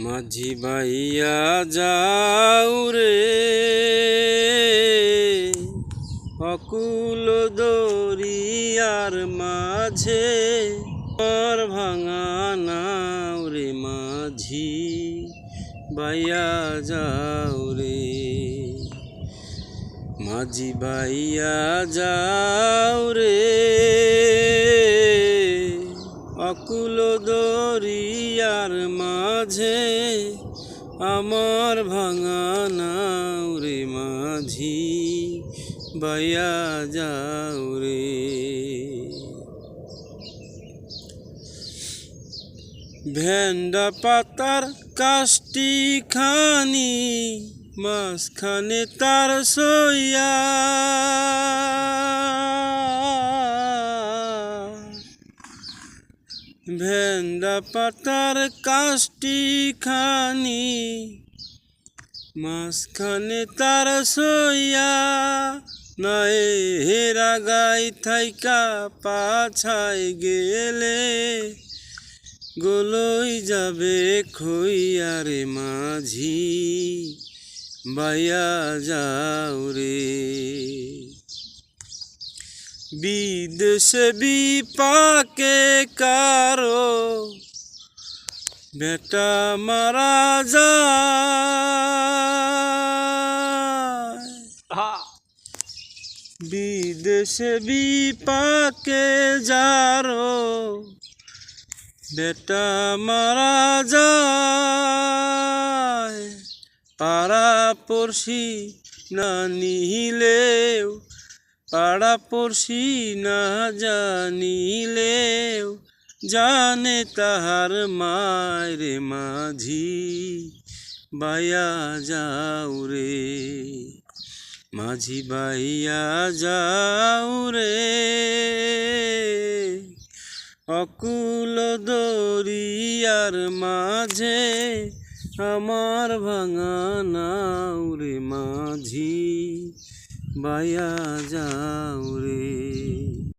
মাঝি বাইয়া যাও রে অকুল দরিয়ার মাঝে আর ভাঙা নাও রে মাঝি বাইয়া যাও রে মাঝি বাইয়া যাও রে অকুল দরিয়ার মাঝে আমার ভাঙা নাও রে মাঝি বাইয়া যাও রে ভেন্ডা পাতার কাষ্টি খানি মাঝখানে তার সইয়া ভেন্ডা পাতার কাষ্টি খানি মাঝখানে তার সইয়া নাই হেরা গাই থাইকা পাছাই গেলে গলই যাবে খইয়া রে মাঝি বাইয়া যাও রে বিদেশে বিপাকে কারো বেটা মারা যায় বিদেশে বিপাকে যারো বেটা মারা যায় পাড়া পড়শি না নিলেও পাড়া পড়শি না জানিলেও জানে তাহার মায় রে মাঝি বাইয়া যাও রে মাঝি বাইয়া যাও রে অকুল দরিয়ার মাঝে আমার ভাঙা নাও রে মাঝি বাইয়া যাও রে।